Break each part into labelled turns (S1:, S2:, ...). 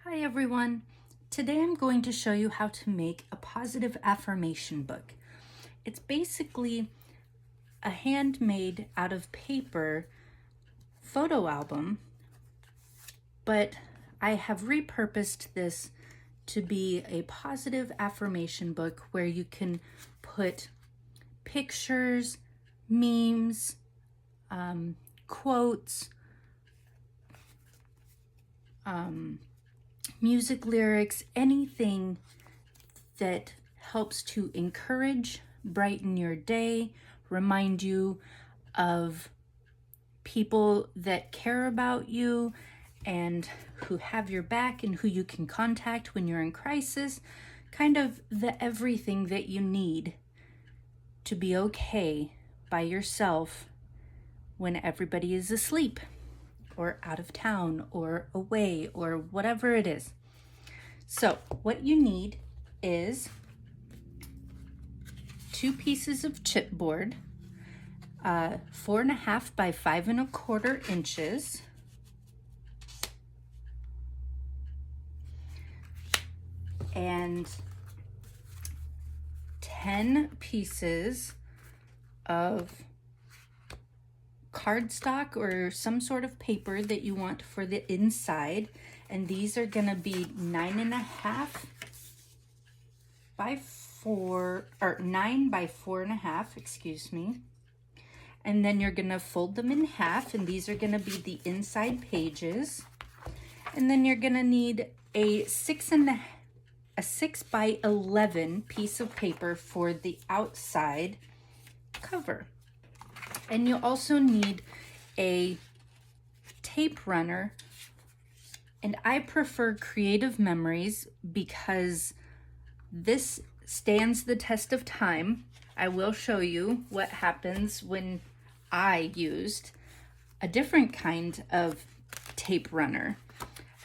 S1: Hi everyone. Today I'm going to show you how to make a positive affirmation book. It's basically a handmade out of paper photo album, but I have repurposed this to be a positive affirmation book where you can put pictures, memes, quotes, music lyrics, anything that helps to encourage, brighten your day, remind you of people that care about you and who have your back and who you can contact when you're in crisis, kind of the everything that you need to be okay by yourself when everybody is asleep or out of town or away or whatever it is. So what you need is 2 pieces of chipboard, 4.5 by 5.25 inches, and 10 pieces of cardstock or some sort of paper that you want for the inside, and these are gonna be 9.5 by 4 or 9 by 4.5, excuse me. And then you're gonna fold them in half, and these are gonna be the inside pages. And then you're gonna need a 6 by 11 piece of paper for the outside cover. And you also need a tape runner, and I prefer Creative Memories because this stands the test of time. I will show you what happens when I used a different kind of tape runner.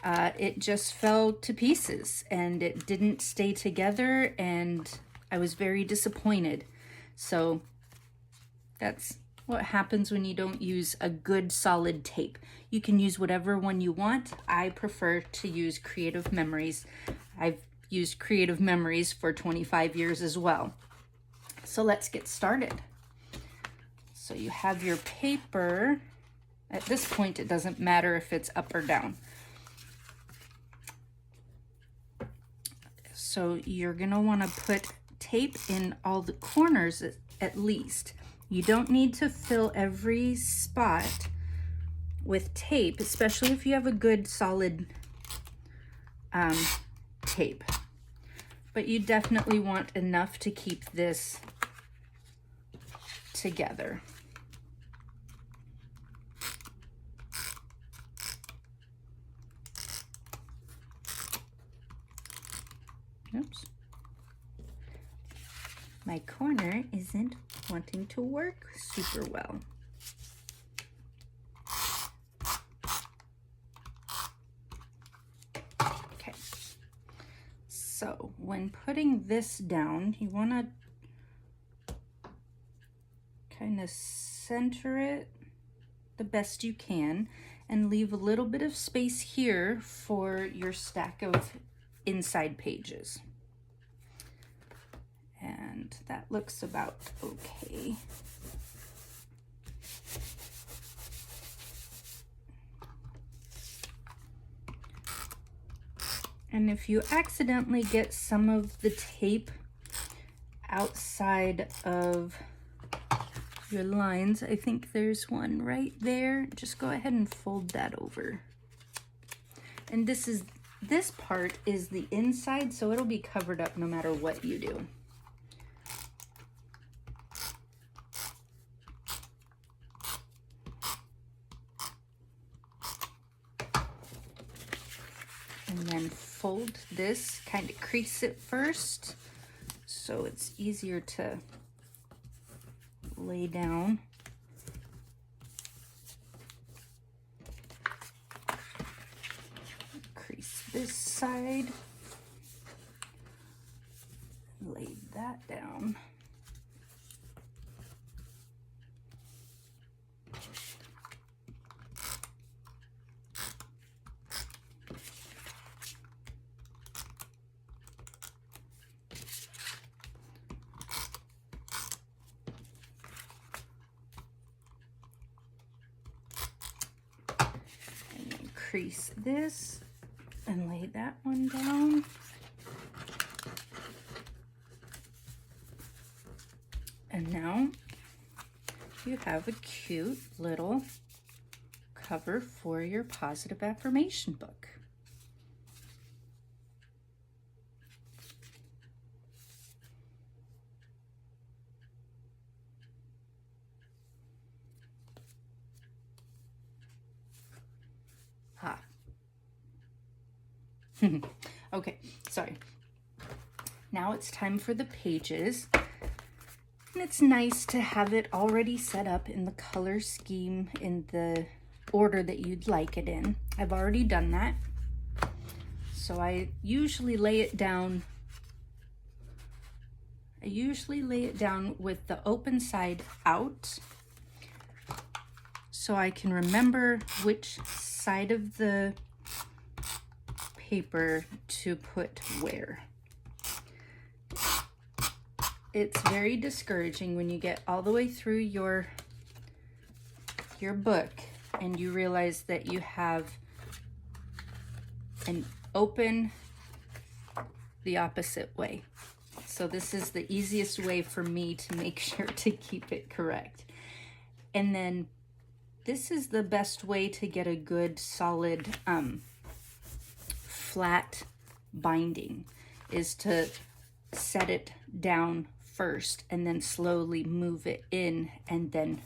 S1: It just fell to pieces and it didn't stay together, and I was very disappointed. So that's what happens when you don't use a good solid tape. You can use whatever one you want. I prefer to use Creative Memories. I've used Creative Memories for 25 years as well. So let's get started. So you have your paper. At this point, it doesn't matter if it's up or down. So you're gonna wanna put tape in all the corners at least. You don't need to fill every spot with tape, especially if you have a good solid tape. But you definitely want enough to keep this together. Oops. My corner isn't wanting to work super well. Okay. So when putting this down, you want to kind of center it the best you can and leave a little bit of space here for your stack of inside pages. And that looks about okay. And if you accidentally get some of the tape outside of your lines, I think there's one right there, just go ahead and fold that over. And this part is the inside, so it'll be covered up no matter what you do. And then fold this, kind of crease it first so it's easier to lay down. Crease this side, lay that down. crease this and lay that one down. And now you have a cute little cover for your positive affirmation book. Okay, sorry. Now it's time for the pages. And it's nice to have it already set up in the color scheme in the order that you'd like it in. I've already done that. So I usually lay it down with the open side out, so I can remember which side of the paper to put where. It's very discouraging when you get all the way through your book and you realize that you have an open the opposite way. So this is the easiest way for me to make sure to keep it correct. And then this is the best way to get a good solid flat binding, is to set it down first and then slowly move it in and then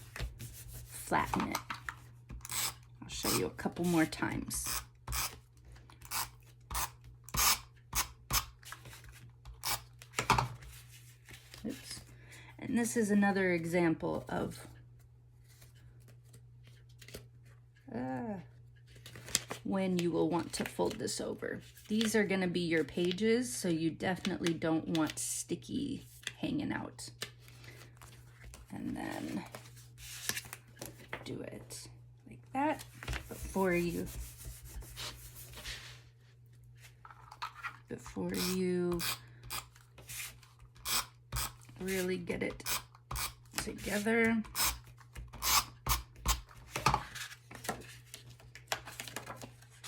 S1: flatten it. I'll show you a couple more times. Oops. And this is another example of when you will want to fold this over. These are going to be your pages, so you definitely don't want sticky hanging out. And then do it like that before you really get it together.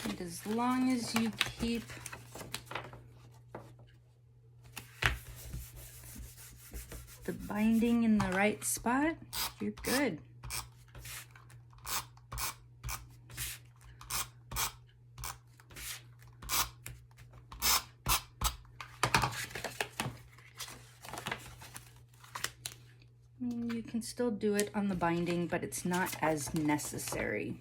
S1: And as long as you keep the binding in the right spot, you're good. I mean, you can still do it on the binding, but it's not as necessary.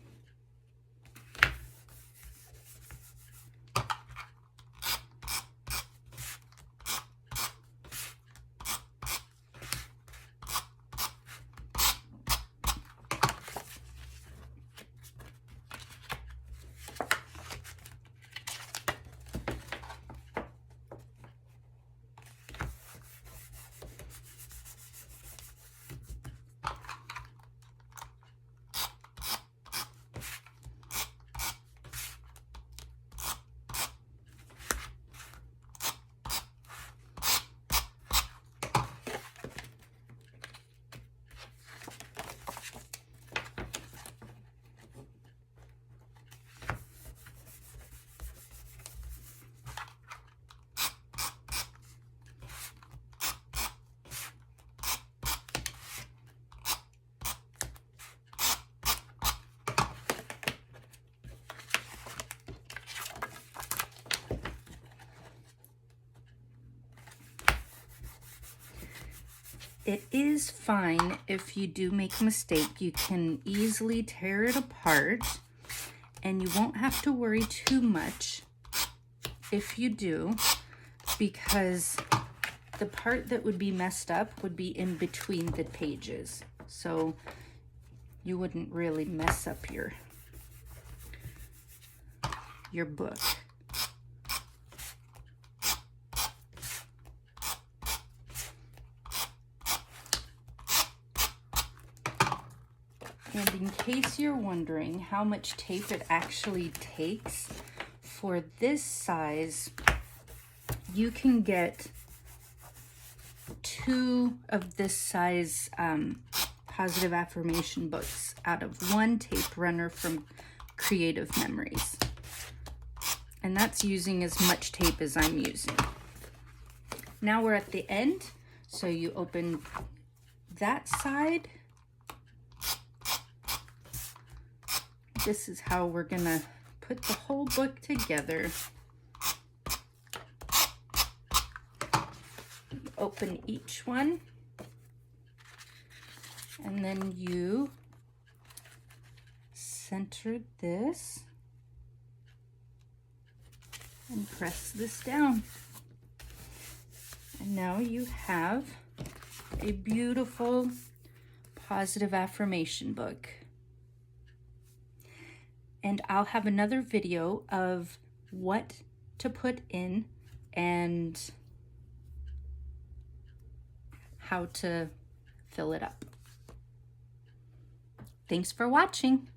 S1: It is fine if you do make a mistake. You can easily tear it apart, and you won't have to worry too much if you do, because the part that would be messed up would be in between the pages. So you wouldn't really mess up your book. And in case you're wondering how much tape it actually takes, for this size, you can get 2 of this size positive affirmation books out of one tape runner from Creative Memories. And that's using as much tape as I'm using. Now we're at the end. So you open that side. This is how we're gonna put the whole book together. Open each one, and then you center this and press this down. And now you have a beautiful positive affirmation book. And I'll have another video of what to put in and how to fill it up. Thanks for watching.